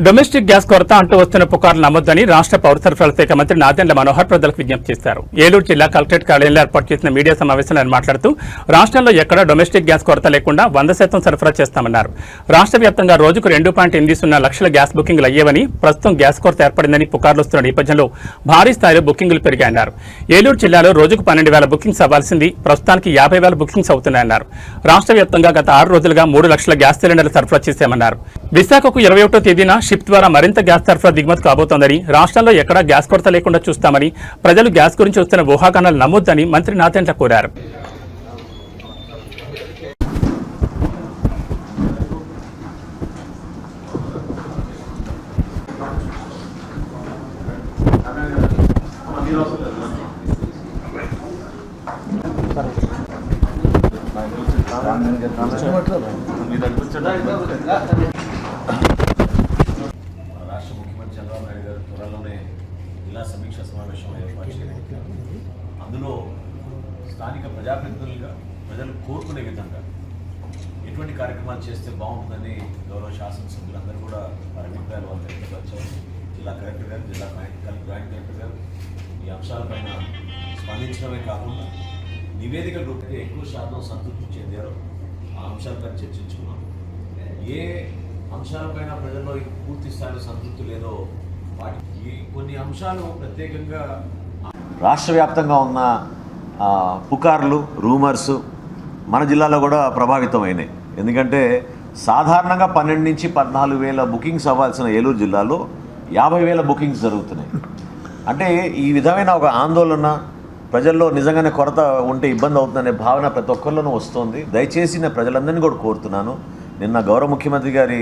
Domestic gas కొరత అంటూ వస్తున్న పుకార్లు నమ్మొద్దని రాష్ట్ర పౌర సరఫరాల శాఖ మంత్రి నాదెండ్ల మనోహర్ ప్రజలకు విజ్ఞప్తి చేశారు. ఏలూరు జిల్లా కలెక్టరేట్ కార్యాలయంలో ఏర్పాటు చేసిన మీడియా సమావేశంలో ఆయన మాట్లాడుతూ రాష్ట్రంలో ఎక్కడా డొమెస్టిక్ గ్యాస్ కొరత లేకుండా 100% సరఫరా చేస్తామన్నారు. రాష్ట్ర వ్యాప్తంగా రోజుకు 2.80 లక్షల గ్యాస్ బుకింగ్లు అయ్యేవని, ప్రస్తుతం గ్యాస్ కొరత ఏర్పడిందని పుకార్లు వస్తున్న నేపథ్యంలో భారీ స్థాయిలో బుకింగ్లు పెరిగాయన్నారు. ఏలూరు జిల్లాలో రోజుకు 12,000 బుకింగ్స్ అవ్వాల్సింది ప్రస్తుతానికి 50,000 బుకింగ్స్ అవుతున్నాయన్నారు. రాష్ట్ర వ్యాప్తంగా గత 6 రోజులుగా 3 లక్షల గ్యాస్ సిలిండర్లు సరఫరా చేశామన్నారు. విశాఖకు 21వ తేదీన షిప్ ద్వారా మరింత గ్యాస్ సరఫరా దిగుమతి కాబోతోందని, రాష్ట్రంలో ఎక్కడా గ్యాస్ కొరత లేకుండా చూస్తామని, ప్రజలు గ్యాస్ గురించి వస్తున్న ఊహాగానాలు నమ్మొద్దని మంత్రి నాదెండ్ల కోరారు. రాష్ట్ర ముఖ్యమంత్రి చంద్రబాబు నాయుడు గారు త్వరలోనే జిల్లా సమీక్ష సమావేశం ఏర్పాటు చేయబోతున్నారు. అందులో స్థానిక ప్రజాప్రతినిధులుగా ప్రజలు కోరుకునే విధంగా ఎటువంటి కార్యక్రమాలు చేస్తే బాగుంటుందని గౌరవ శాసనసభ్యులందరూ కూడా వారి అభిప్రాయాలు వాళ్ళు వ్యక్తపరిచారు. జిల్లా కలెక్టర్ గారు, జిల్లా జాయింట్ కలెక్టర్ గారు ఈ అంశాలపైన స్పందించడమే కాకుండా నివేదిక రూపంలో ఎక్కువ శాతం సంతృప్తి చెందారో ఆ అంశాలపై చర్చించుకున్నాం. ఏ అంశాలపైన ప్రజల్లో పూర్తి స్థాయిలో సంతృప్తి లేదో వాటి కొన్ని అంశాలు ప్రత్యేకంగా రాష్ట్ర వ్యాప్తంగా ఉన్న పుకార్లు, రూమర్స్ మన జిల్లాలో కూడా ప్రభావితమైనాయి. ఎందుకంటే సాధారణంగా 12 నుంచి 14,000 బుకింగ్స్ అవ్వాల్సిన ఏలూరు జిల్లాలో 50,000 బుకింగ్స్ జరుగుతున్నాయి. అంటే ఈ విధమైన ఒక ఆందోళన ప్రజల్లో నిజంగానే కొరత ఉంటే ఇబ్బంది అవుతుందనే భావన ప్రతి ఒక్కరిలోనూ వస్తుంది. దయచేసి నేను ప్రజలందరినీ కూడా కోరుతున్నాను. నిన్న గౌరవ ముఖ్యమంత్రి గారి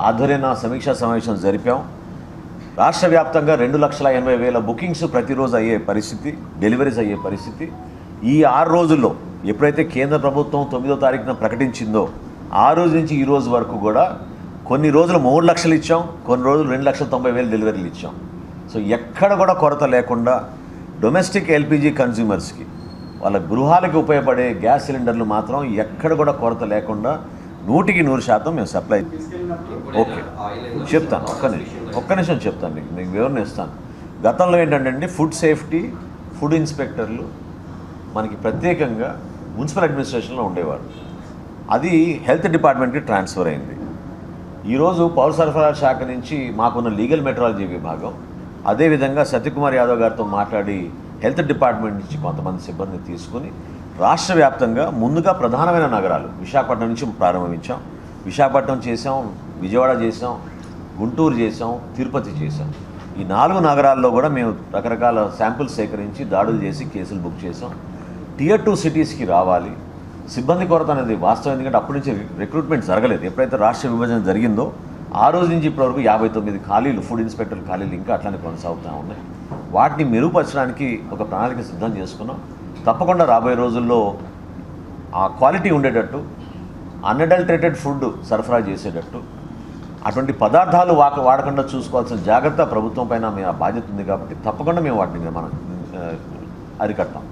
ఆధ్వర్యంలో సమీక్షా సమావేశం జరిపాం. రాష్ట్ర వ్యాప్తంగా 2,80,000 బుకింగ్స్ ప్రతిరోజు అయ్యే పరిస్థితి, డెలివరీస్ అయ్యే పరిస్థితి. ఈ 6 రోజుల్లో ఎప్పుడైతే కేంద్ర ప్రభుత్వం 9వ తారీఖున ప్రకటించిందో ఆ రోజు నుంచి ఈ రోజు వరకు కూడా కొన్ని రోజులు 3 లక్షలు ఇచ్చాం, కొన్ని రోజులు 2,90,000 డెలివరీలు ఇచ్చాం. సో ఎక్కడ కూడా కొరత లేకుండా డొమెస్టిక్ ఎల్పిజి కన్జ్యూమర్స్కి వాళ్ళ గృహాలకు ఉపయోగపడే గ్యాస్ సిలిండర్లు మాత్రం ఎక్కడ కూడా కొరత లేకుండా 100% మేము సప్లై. ఓకే చెప్తాను, ఒక్క నిమిషం చెప్తాను, మీకు వివరణ ఇస్తాను. గతంలో ఏంటంటే ఫుడ్ సేఫ్టీ, ఫుడ్ ఇన్స్పెక్టర్లు మనకి ప్రత్యేకంగా మున్సిపల్ అడ్మినిస్ట్రేషన్లో ఉండేవారు. అది హెల్త్ డిపార్ట్మెంట్కి ట్రాన్స్ఫర్ అయింది. ఈరోజు పౌర సరఫరాల శాఖ నుంచి మాకున్న లీగల్ మెట్రాలజీ విభాగం, అదేవిధంగా సత్యకుమార్ యాదవ్ గారితో మాట్లాడి హెల్త్ డిపార్ట్మెంట్ నుంచి కొంతమంది సిబ్బందిని తీసుకుని రాష్ట్ర వ్యాప్తంగా ముందుగా ప్రధానమైన నగరాలు విశాఖపట్నం నుంచి ప్రారంభించాం. విశాఖపట్నం చేసాం, విజయవాడ చేసాం, గుంటూరు చేసాం, తిరుపతి చేసాం. ఈ 4 నగరాల్లో కూడా మేము రకరకాల శాంపుల్స్ సేకరించి దాడులు చేసి కేసులు బుక్ చేసాం. Tier 2 సిటీస్కి రావాలి. సిబ్బంది కొరత అనేది వాస్తవం, ఎందుకంటే అప్పటి నుంచి రిక్రూట్మెంట్ జరగలేదు. ఎప్పుడైతే రాష్ట్ర విభజన జరిగిందో ఆ రోజు నుంచి ఇప్పటివరకు 59 ఖాళీలు, ఫుడ్ ఇన్స్పెక్టర్ ఖాళీలు ఇంకా అట్లానే కొనసాగుతూ ఉన్నాయి. వాటిని మెరుగుపరచడానికి ఒక ప్రణాళిక సిద్ధం చేసుకున్నాం. తప్పకుండా రాబోయే రోజుల్లో ఆ క్వాలిటీ ఉండేటట్టు, అన్అడల్టరేటెడ్ ఫుడ్ సరఫరా చేసేటట్టు, అటువంటి పదార్థాలు వాడకుండా చూసుకోవాల్సిన జాగ్రత్త ప్రభుత్వం పైన మేము బాధ్యత ఉంది. కాబట్టి తప్పకుండా మేము వాటిని మనం అరికడతాం.